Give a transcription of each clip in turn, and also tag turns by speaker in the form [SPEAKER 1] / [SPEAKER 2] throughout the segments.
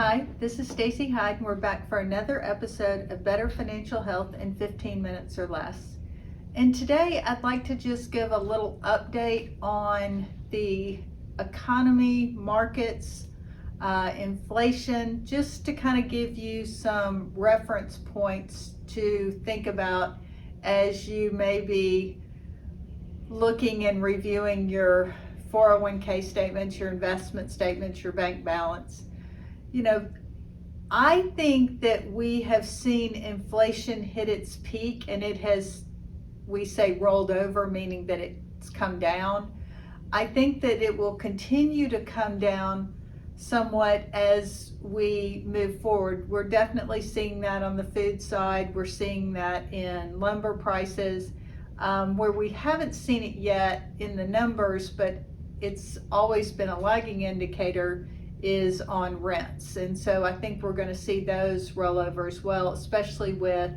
[SPEAKER 1] Hi, this is Stacey Hyde, and we're back for another episode of Better Financial Health in 15 minutes or less. And today I'd like to just give a little update on the economy, markets, inflation, just to kind of give you some reference points to think about as you may be looking and reviewing your 401k statements, your investment statements, your bank balance. I think that we have seen inflation hit its peak, and it has, we say, rolled over, meaning that it's come down. I think that it will continue to come down somewhat as we move forward. We're definitely seeing that on the food side. We're seeing that in lumber prices. Where we haven't seen it yet in the numbers, but it's always been a lagging indicator, is on rents. And so I think we're going to see those roll over as well, especially with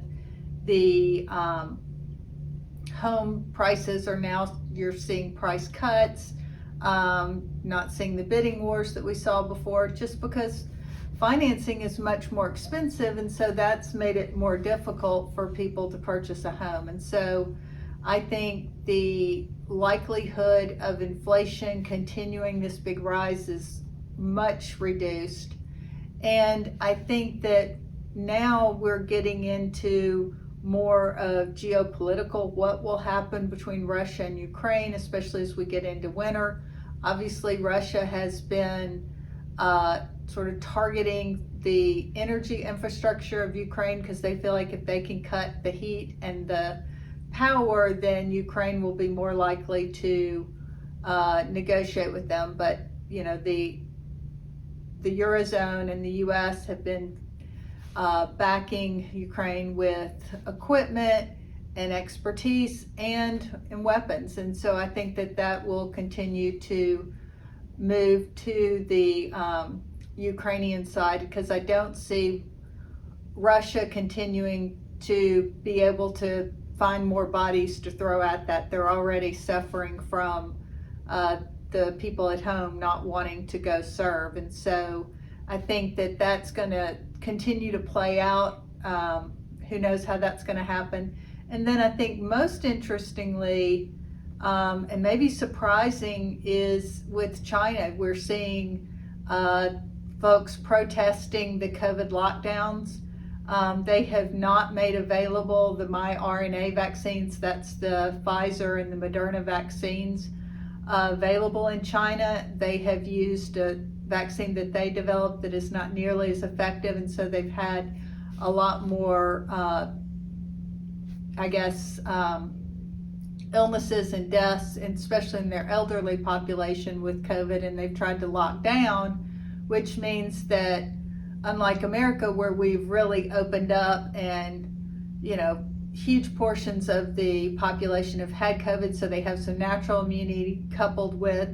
[SPEAKER 1] the home prices are now, you're seeing price cuts, not seeing the bidding wars that we saw before, just because financing is much more expensive, and so that's made it more difficult for people to purchase a home. And so I think the likelihood of inflation continuing this big rise is much reduced. And I think that now we're getting into more of geopolitical, what will happen between Russia and Ukraine, especially as we get into winter. Obviously, Russia has been sort of targeting the energy infrastructure of Ukraine because they feel like if they can cut the heat and the power, then Ukraine will be more likely to negotiate with them. But the Eurozone and the US have been backing Ukraine with equipment and expertise and weapons. And so I think that that will continue to move to the Ukrainian side, because I don't see Russia continuing to be able to find more bodies to throw at that. They're already suffering from the people at home not wanting to go serve. And so I think that that's going to continue to play out. Who knows how that's going to happen. And then I think most interestingly, and maybe surprising, is with China. We're seeing folks protesting the COVID lockdowns. They have not made available the mRNA vaccines, that's the Pfizer and the Moderna vaccines, available in China. They have used a vaccine that they developed that is not nearly as effective, and so they've had a lot more, illnesses and deaths, and especially in their elderly population with COVID, and they've tried to lock down, which means that unlike America, where we've really opened up and, huge portions of the population have had COVID, so they have some natural immunity coupled with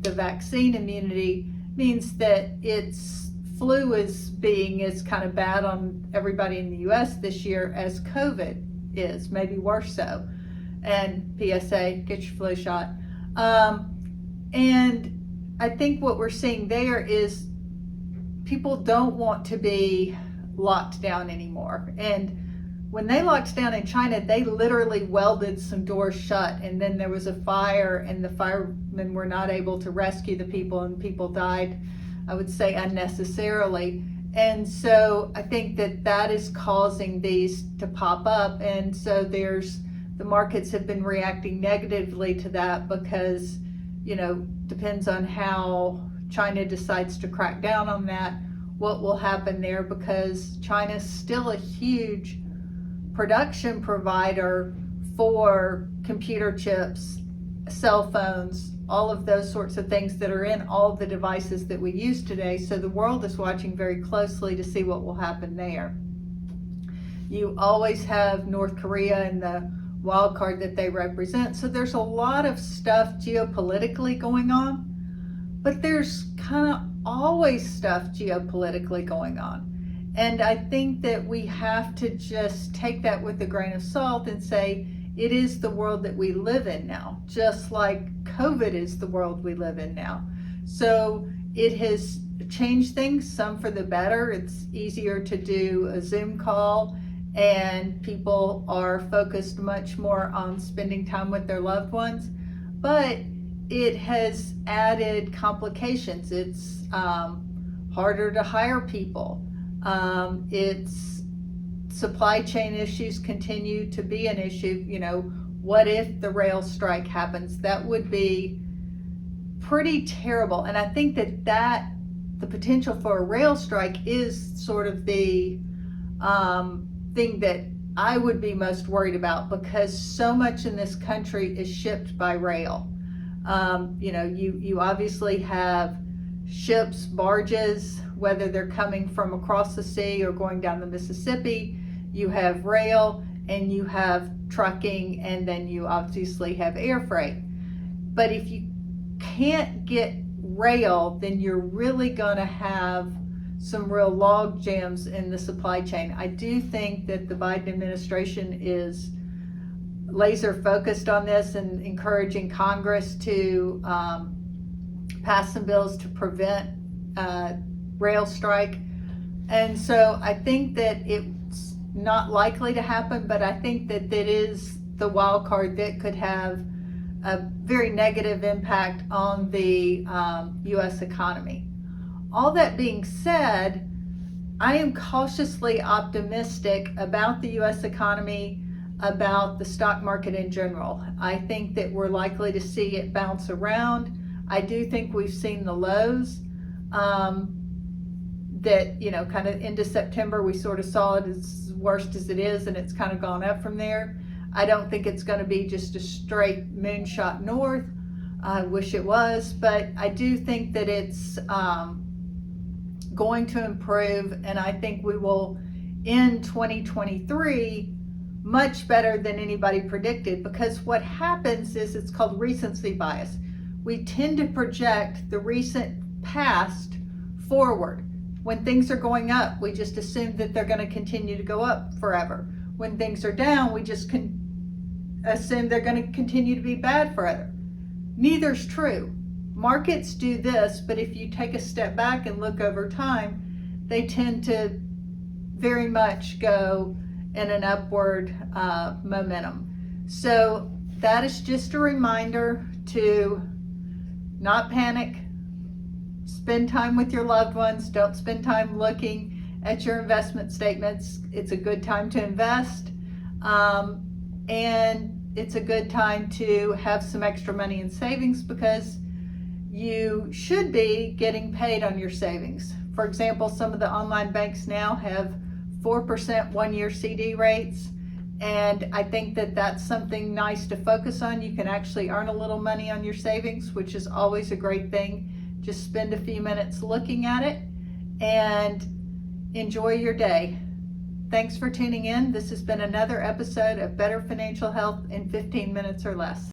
[SPEAKER 1] the vaccine immunity, means that its flu is being as kind of bad on everybody in the US this year as COVID is, maybe worse so. And PSA, get your flu shot. And I think what we're seeing there is people don't want to be locked down anymore. And when they locked down in China, they literally welded some doors shut, and then there was a fire, and the firemen were not able to rescue the people, and people died, I would say, unnecessarily. And so I think that that is causing these to pop up. And so the markets have been reacting negatively to that because, depends on how China decides to crack down on that, what will happen there, because China's still a huge production provider for computer chips, cell phones, all of those sorts of things that are in all the devices that we use today. So the world is watching very closely to see what will happen there. You always have North Korea and the wild card that they represent. So there's a lot of stuff geopolitically going on, but there's kind of always stuff geopolitically going on. And I think that we have to just take that with a grain of salt and say, it is the world that we live in now, just like COVID is the world we live in now. So it has changed things, some for the better. It's easier to do a Zoom call, and people are focused much more on spending time with their loved ones. But it has added complications. It's harder to hire people. It's supply chain issues continue to be an issue. What if the rail strike happens? That would be pretty terrible. And I think that the potential for a rail strike is sort of the thing that I would be most worried about, because so much in this country is shipped by rail. You obviously have ships, barges, whether they're coming from across the sea or going down the Mississippi. You have rail, and you have trucking, and then you obviously have air freight. But if you can't get rail, then you're really going to have some real log jams in the supply chain. I do think that the Biden administration is laser focused on this and encouraging Congress to pass some bills to prevent rail strike. And so I think that it's not likely to happen, but I think that is the wild card that could have a very negative impact on the U.S. economy. All that being said, I am cautiously optimistic about the U.S. economy, about the stock market in general. I think that we're likely to see it bounce around. I do think we've seen the lows that, kind of into September, we sort of saw it as worst as it is, and it's kind of gone up from there. I don't think it's going to be just a straight moonshot north. I wish it was, but I do think that it's going to improve, and I think we will end 2023 much better than anybody predicted, because what happens is it's called recency bias. We tend to project the recent past forward. When things are going up, we just assume that they're going to continue to go up forever. When things are down, we just assume they're going to continue to be bad forever. Neither's true. Markets do this, but if you take a step back and look over time, they tend to very much go in an upward momentum. So that is just a reminder to not panic. Spend time with your loved ones. Don't spend time looking at your investment statements. It's a good time to invest, and it's a good time to have some extra money in savings, because you should be getting paid on your savings. For example, some of the online banks now have 4% one-year CD rates, and I think that that's something nice to focus on. You can actually earn a little money on your savings, which is always a great thing. Just spend a few minutes looking at it and enjoy your day. Thanks for tuning in. This has been another episode of Better Financial Health in 15 minutes or less.